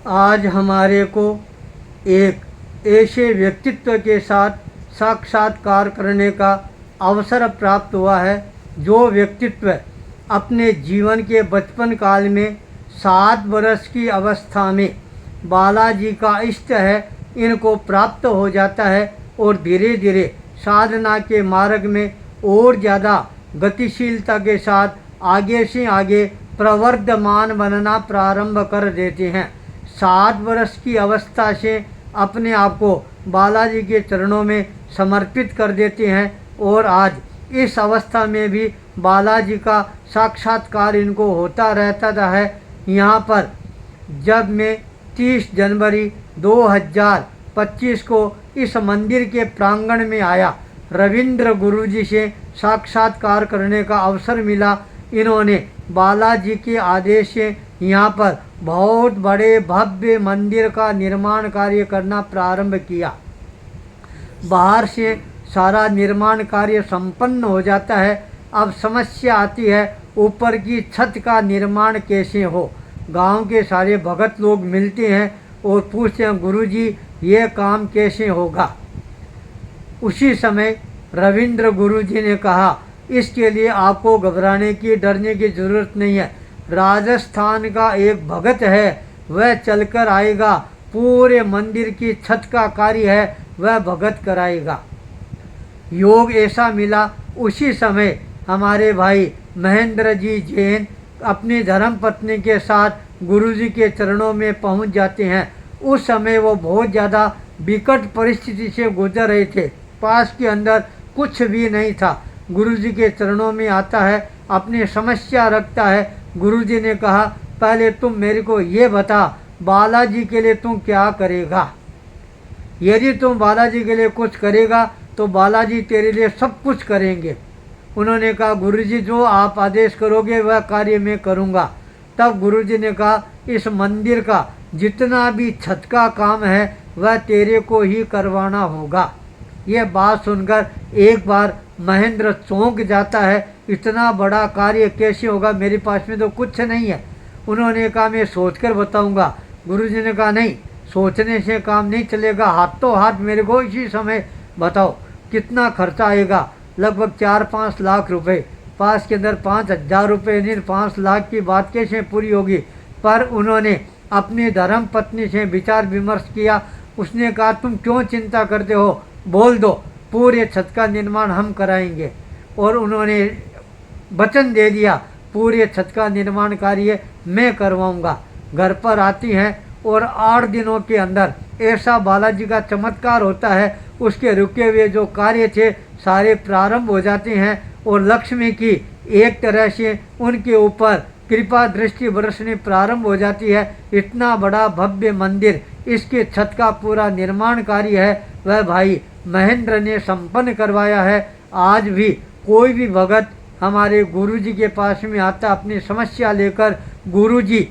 आज हमारे को एक ऐसे व्यक्तित्व के साथ साक्षात्कार करने का अवसर प्राप्त हुआ है जो व्यक्तित्व अपने जीवन के बचपन काल में 7 वर्ष की अवस्था में बालाजी का इष्ट है इनको प्राप्त हो जाता है और धीरे धीरे साधना के मार्ग में और ज़्यादा गतिशीलता के साथ आगे से आगे प्रवर्धमान बनना प्रारंभ कर देते हैं। 7 वर्ष की अवस्था से अपने आप को बालाजी के चरणों में समर्पित कर देते हैं और आज इस अवस्था में भी बालाजी का साक्षात्कार इनको होता रहता है। यहाँ पर जब मैं 30 जनवरी 2025 को इस मंदिर के प्रांगण में आया, रविंद्र गुरुजी से साक्षात्कार करने का अवसर मिला। इन्होंने बालाजी के आदेश से यहाँ पर बहुत बड़े भव्य मंदिर का निर्माण कार्य करना प्रारंभ किया। बाहर से सारा निर्माण कार्य संपन्न हो जाता है। अब समस्या आती है ऊपर की छत का निर्माण कैसे हो। गांव के सारे भगत लोग मिलते हैं और पूछते हैं गुरुजी ये काम कैसे होगा। उसी समय रविंद्र गुरुजी ने कहा इसके लिए आपको घबराने की डरने की ज़रूरत नहीं है। राजस्थान का एक भगत है वह चलकर आएगा, पूरे मंदिर की छत का कार्य है वह भगत कराएगा। योग ऐसा मिला उसी समय हमारे भाई महेंद्र जी जैन अपनी धर्मपत्नी के साथ गुरुजी के चरणों में पहुंच जाते हैं। उस समय वो बहुत ज़्यादा विकट परिस्थिति से गुजर रहे थे। पास के अंदर कुछ भी नहीं था। गुरुजी के चरणों में आता है, अपनी समस्या रखता है। गुरुजी ने कहा पहले तुम मेरे को ये बता बालाजी के लिए तुम क्या करेगा। यदि तुम बालाजी के लिए कुछ करेगा तो बालाजी तेरे लिए सब कुछ करेंगे। उन्होंने कहा गुरुजी जो आप आदेश करोगे वह कार्य मैं करूँगा। तब गुरुजी ने कहा इस मंदिर का जितना भी छत का काम है वह तेरे को ही करवाना होगा। यह बात सुनकर एक बार महेंद्र चौंक जाता है, इतना बड़ा कार्य कैसे होगा, मेरे पास में तो कुछ नहीं है। उन्होंने कहा मैं सोचकर बताऊंगा। गुरुजी ने कहा नहीं, सोचने से काम नहीं चलेगा, हाथों हाथ मेरे को इसी समय बताओ कितना खर्चा आएगा। लगभग 4-5 लाख रुपए। पास के अंदर 5,000 रुपये नहीं, 5 लाख की बात कैसे पूरी होगी। पर उन्होंने अपनी धर्म पत्नी से विचार विमर्श किया। उसने कहा तुम क्यों चिंता करते हो, बोल दो, पूरे छत का निर्माण हम कराएंगे। और उन्होंने वचन दे दिया पूरे छत का निर्माण कार्य मैं करवाऊंगा। घर पर आती हैं और 8 दिनों के अंदर ऐसा बालाजी का चमत्कार होता है, उसके रुके हुए जो कार्य थे सारे प्रारंभ हो जाते हैं और लक्ष्मी की एक तरह से उनके ऊपर कृपा दृष्टि बरसनी प्रारंभ हो जाती है। इतना बड़ा भव्य मंदिर, इसके छत का पूरा निर्माण कार्य है वह भाई महेंद्र ने संपन्न करवाया है। आज भी कोई भी भगत हमारे गुरुजी के पास में आता अपनी समस्या लेकर, गुरुजी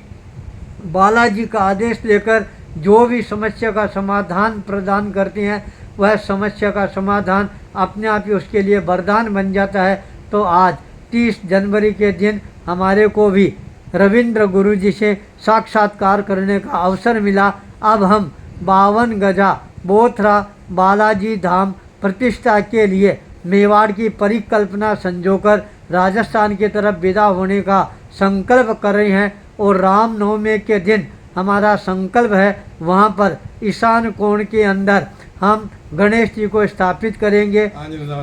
बालाजी का आदेश लेकर जो भी समस्या का समाधान प्रदान करते हैं वह समस्या का समाधान अपने आप ही उसके लिए वरदान बन जाता है। तो आज 30 जनवरी के दिन हमारे को भी रविंद्र गुरुजी से साक्षात्कार करने का अवसर मिला। अब हम 52 गजा बोथरा बालाजी धाम प्रतिष्ठा के लिए मेवाड़ की परिकल्पना संजोकर राजस्थान की तरफ विदा होने का संकल्प कर रहे हैं। और रामनवमी के दिन हमारा संकल्प है वहाँ पर ईशान कोण के अंदर हम गणेश जी को स्थापित करेंगे,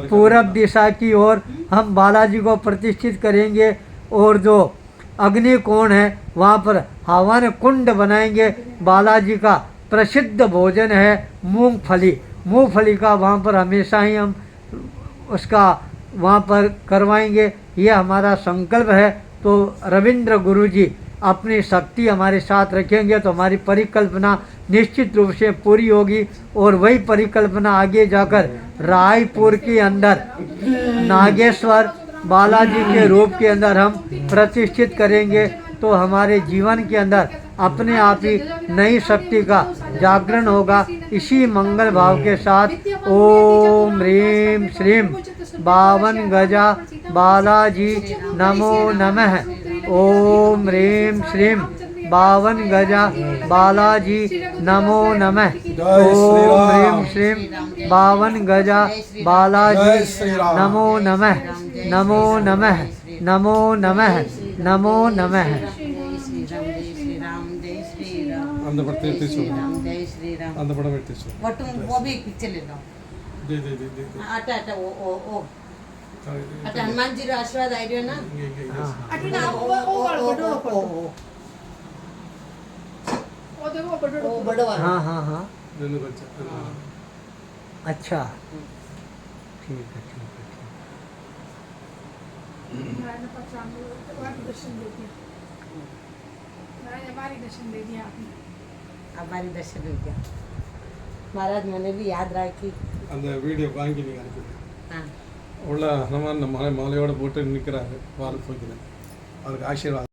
पूरब दिशा की ओर हम बालाजी को प्रतिष्ठित करेंगे और जो अग्नि कोण है वहाँ पर हवन कुंड बनाएंगे। बालाजी का प्रसिद्ध भोजन है मूंगफली का वहाँ पर हमेशा ही हम उसका वहाँ पर करवाएंगे, यह हमारा संकल्प है। तो रविंद्र गुरुजी अपनी शक्ति हमारे साथ रखेंगे तो हमारी परिकल्पना निश्चित रूप से पूरी होगी। और वही परिकल्पना आगे जाकर रायपुर के अंदर नागेश्वर बालाजी के रूप के अंदर हम प्रतिष्ठित करेंगे। तो हमारे जीवन के अंदर अपने आप ही नई शक्ति का जागरण होगा। इसी मंगल भाव के साथ ओम ह्रीं श्रीं 52 गजा बालाजी नमो नमः। ओम ह्रीं श्रीं 52 गजा बालाजी नमो नमः। जय ओम श्री राम। ह्रीं श्रीं बावन गजा बालाजी जय श्री राम। नमो नमः नमो नमः नमो नमः नमो नमः। அந்த படத்தை எடுத்து சொல்லு. जय श्री राम। அந்த படம் எடுத்து சொல்லு. बट वो भी एक पिक्चर ले लो। दे दे दे दे दे. आटा आटा ओ आटा हनुमान जी रो आशीर्वाद आइडियो ना। हाँ ओ बड़ो वाला। हाँ हाँ हाँ दोनों बच्चा. अच्छा ठीक है ठीक है ठीक हमारी दर्शन हो गया महाराज। मैंने भी याद रखी। அந்த வீடியோ வாங்கி நீங்க அனுப்புங்க. हाँ உள்ள ஹனுமான் மாலையோட போட்டு நிற்கிறாரு வால் தூக்கின அவருக்கு ஆசீர்வாதம்